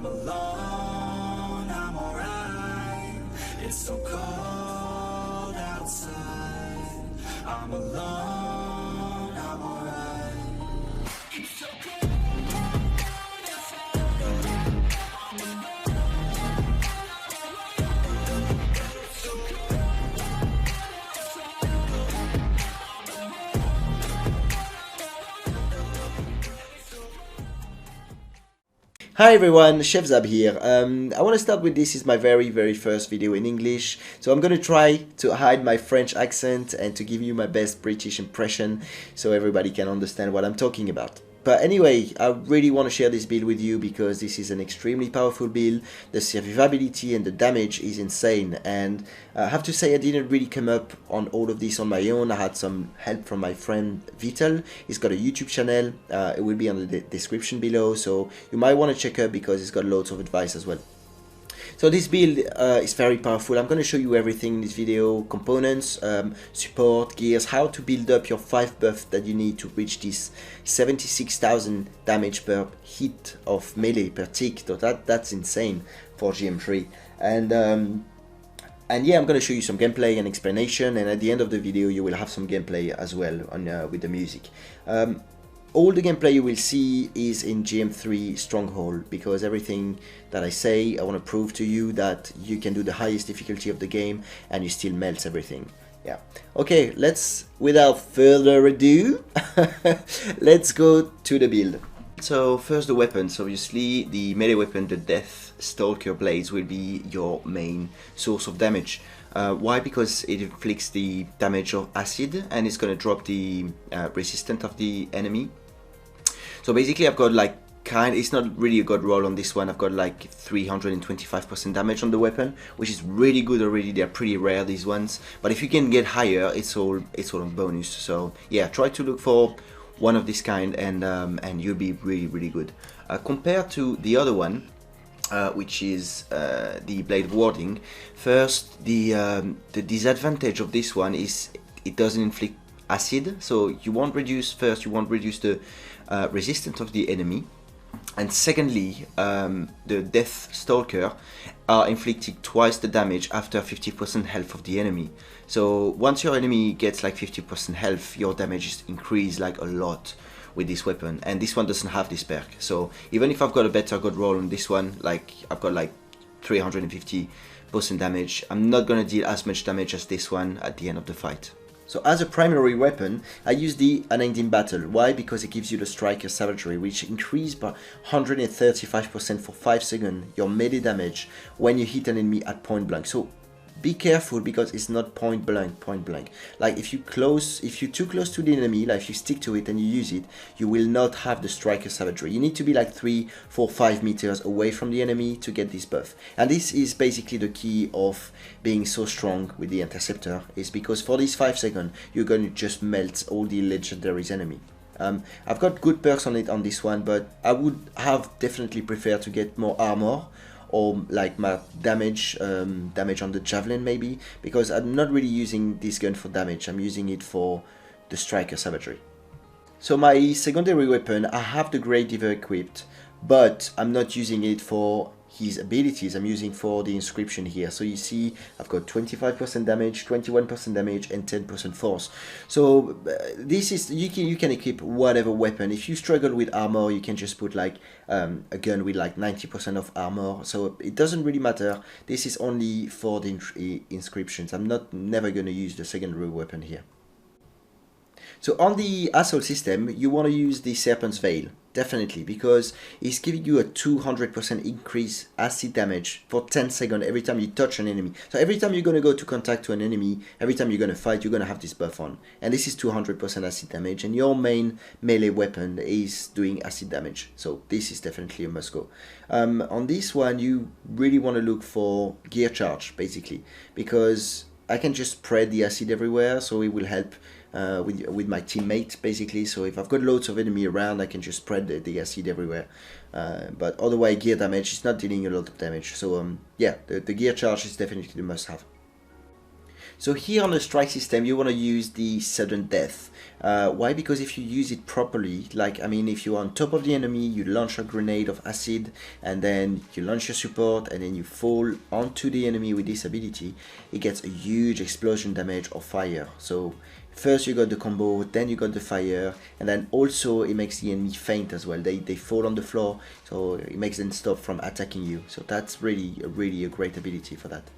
I'm alone, I'm alright. It's so cold outside. I'm alone, I'm alright. It's so cold outside. I'm alone, it's so cold outside. Hi everyone, Chef Zab here. I want to start with this is my very first video in English, so I'm gonna try to hide my French accent and to give you my best British impression so everybody can understand what I'm talking about. But anyway, I really want to share this build with you because this is an extremely powerful build. The survivability and the damage is insane, and I have to say I didn't really come up on all of this on my own. I had some help from my friend Vital. He's got a YouTube channel, it will be on the description below, so you might want to check out because he's got loads of advice as well. So this build is very powerful. I'm going to show you everything in this video: components, support, gears, how to build up your 5 buff that you need to reach this 76,000 damage per hit of melee per tick. So that's insane for GM3. And yeah, I'm going to show you some gameplay and explanation, and at the end of the video you will have some gameplay as well on with the music. All the gameplay you will see is in GM3 Stronghold, because everything that I say, I want to prove to you that you can do the highest difficulty of the game and you still melt everything. Yeah. Okay, without further ado, let's go to the build. So first the weapons. Obviously the melee weapon, the Death Stalker Blades, will be your main source of damage. Why? Because it inflicts the damage of acid and it's going to drop the resistance of the enemy. So basically I've got like it's not really a good roll on this one. I've got like 325% damage on the weapon, which is really good already. They're pretty rare, these ones, but if you can get higher, it's all on bonus. So yeah, try to look for one of this kind and you'll be really good. Compared to the other one, which is the Blade Warding. First, the disadvantage of this one is it doesn't inflict acid, so you won't reduce the resistance of the enemy, and secondly, the Death Stalker are inflicting twice the damage after 50% health of the enemy. So once your enemy gets like 50% health, your damage is increased like a lot with this weapon, and this one doesn't have this perk. So even if I've got a better good roll on this one, like I've got like 350% damage, I'm not gonna deal as much damage as this one at the end of the fight. So as a primary weapon, I use the Unnamed in Battle. Why? Because it gives you the Striker Savagery, which increases by 135% for 5 seconds your melee damage when you hit an enemy at point blank. So be careful, because it's not point blank. Like if you're too close to the enemy, like if you stick to it and you use it, you will not have the Striker Savagery. You need to be like 3, 4, 5 meters away from the enemy to get this buff. And this is basically the key of being so strong with the Interceptor, is because for these 5 seconds, you're going to just melt all the legendaries enemy. I've got good perks on it on this one, but I would have definitely preferred to get more armor, or like my damage on the javelin maybe, because I'm not really using this gun for damage, I'm using it for the Striker Savagery. So my secondary weapon, I have the Great Diver equipped, but I'm not using it for his abilities, I'm using for the inscription here. So you see I've got 25% damage, 21% damage and 10% force. So this is, you can equip whatever weapon. If you struggle with armor, you can just put like a gun with like 90% of armor, so it doesn't really matter. This is only for the inscriptions. I'm never going to use the secondary weapon here. So on the Assault system, you want to use the Serpent's Veil, definitely, because it's giving you a 200% increase acid damage for 10 seconds every time you touch an enemy. So every time you're going to go to contact to an enemy, every time you're going to fight, you're going to have this buff on. And this is 200% acid damage, and your main melee weapon is doing acid damage. So this is definitely a must go. On this one, you really want to look for gear charge, basically, because I can just spread the acid everywhere, so it will help with my teammate, basically. So if I've got loads of enemy around, I can just spread the acid everywhere. But otherwise, gear damage is not dealing a lot of damage. So yeah, the gear charge is definitely the must-have. So here on the strike system, you want to use the sudden death. Why? Because if you use it properly, like, I mean, if you're on top of the enemy, you launch a grenade of acid, and then you launch your support, and then you fall onto the enemy with this ability, it gets a huge explosion damage or fire. So first you got the combo, then you got the fire, and then also it makes the enemy faint as well. They fall on the floor, so it makes them stop from attacking you. So that's really a great ability for that.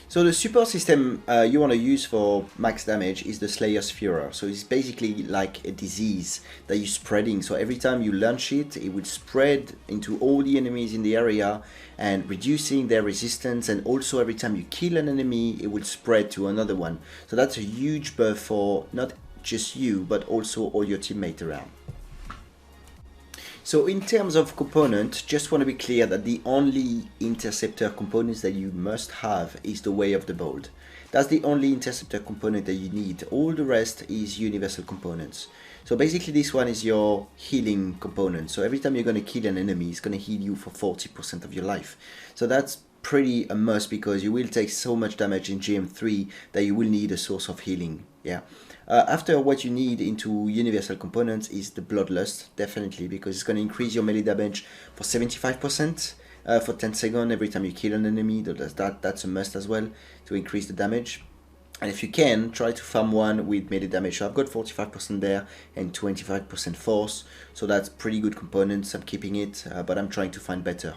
So the support system you want to use for max damage is the Slayer's Furor. So it's basically like a disease that you're spreading. So every time you launch it, it will spread into all the enemies in the area and reducing their resistance. And also every time you kill an enemy, it will spread to another one. So that's a huge buff for not just you, but also all your teammates around. So in terms of component, just want to be clear that the only Interceptor components that you must have is the Way of the Bold. That's the only Interceptor component that you need. All the rest is universal components. So basically this one is your healing component. So every time you're going to kill an enemy, it's going to heal you for 40% of your life. So that's pretty a must, because you will take so much damage in GM3 that you will need a source of healing. Yeah. After, what you need into universal components is the Bloodlust, definitely, because it's going to increase your melee damage for 75% for 10 seconds every time you kill an enemy. That's a must as well, to increase the damage. And if you can, try to farm one with melee damage. So I've got 45% there and 25% force, so that's pretty good components. I'm keeping it, but I'm trying to find better.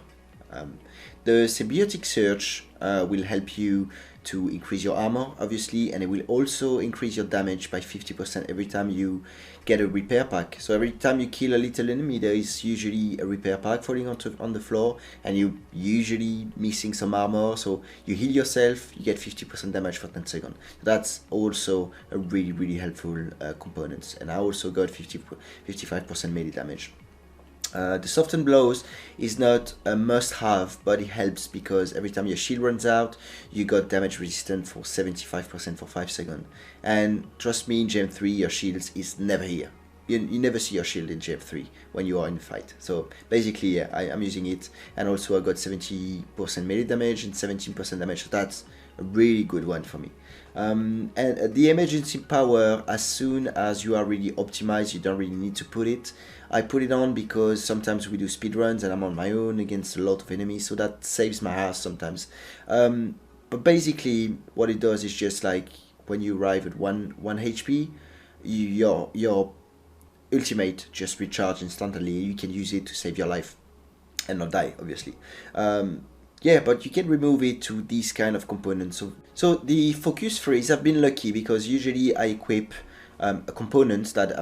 The Symbiotic Surge will help you to increase your armor, obviously, and it will also increase your damage by 50% every time you get a repair pack. So every time you kill a little enemy, there is usually a repair pack falling on the floor, and you're usually missing some armor, so you heal yourself, you get 50% damage for 10 seconds. That's also a really helpful component. And I also got 55% melee damage. The Soften Blows is not a must-have, but it helps because every time your shield runs out, you got damage resistant for 75% for 5 seconds. And trust me, in Gem 3, your shields is never here. You never see your shield in Gem 3 when you are in the fight. So basically, yeah, I'm using it. And also I got 70% melee damage and 17% damage. So that's a really good one for me. And the emergency power, as soon as you are really optimized, you don't really need to put it. I put it on because sometimes we do speedruns and I'm on my own against a lot of enemies, so that saves my ass sometimes. But basically what it does is just like when you arrive at 1 HP, your ultimate just recharge instantly. You can use it to save your life and not die, obviously. Yeah, but you can remove it to these kind of components. So the focus freeze, I've been lucky because usually I equip components that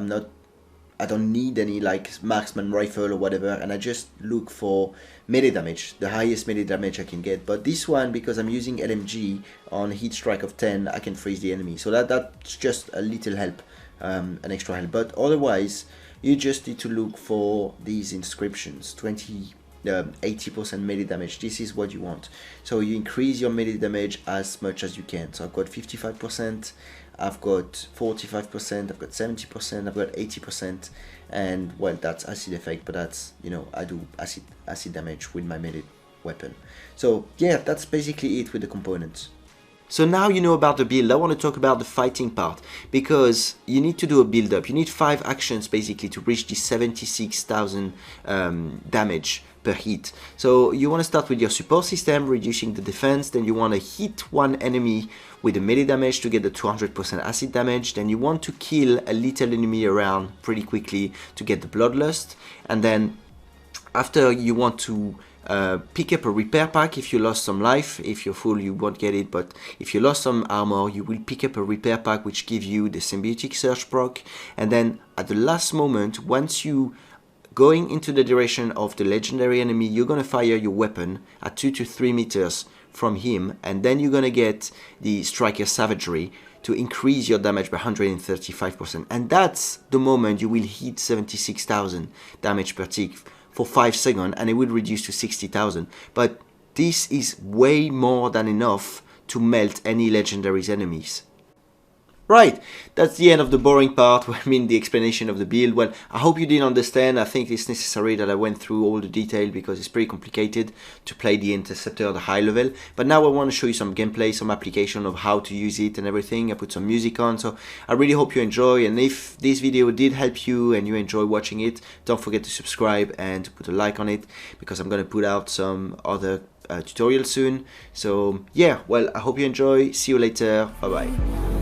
I don't need any, like marksman rifle or whatever, and I just look for melee damage, the highest melee damage I can get. But this one, because I'm using LMG on hit strike of 10, I can freeze the enemy. So that's just a little help, an extra help. But otherwise, you just need to look for these inscriptions, 80% melee damage. This is what you want. So you increase your melee damage as much as you can. So I've got 55%, I've got 45%, I've got 70%, I've got 80%, and well, that's acid effect, but that's, you know, I do acid damage with my melee weapon. So yeah, that's basically it with the components. So now you know about the build. I want to talk about the fighting part, because you need to do a build up. You need 5 actions basically to reach the 76,000 damage per hit. So you want to start with your support system, reducing the defense. Then you want to hit one enemy with a melee damage to get the 200% acid damage. Then you want to kill a little enemy around pretty quickly to get the bloodlust. And then after, you want to pick up a repair pack if you lost some life. If you're full, you won't get it, but if you lost some armor, you will pick up a repair pack which gives you the Symbiotic Surge proc. And then at the last moment, once you going into the direction of the legendary enemy, you're gonna fire your weapon at 2 to 3 meters from him, and then you're gonna get the Striker Savagery to increase your damage by 135%. And that's the moment you will hit 76,000 damage per tick for 5 seconds, and it will reduce to 60,000. But this is way more than enough to melt any legendary's enemies. Right, that's the end of the boring part, I mean the explanation of the build. Well, I hope you did understand. I think it's necessary that I went through all the detail because it's pretty complicated to play the Interceptor at a high level. But now I want to show you some gameplay, some application of how to use it and everything. I put some music on, so I really hope you enjoy. And if this video did help you and you enjoy watching it, don't forget to subscribe and to put a like on it, because I'm going to put out some other tutorials soon. So yeah, well, I hope you enjoy. See you later. Bye bye.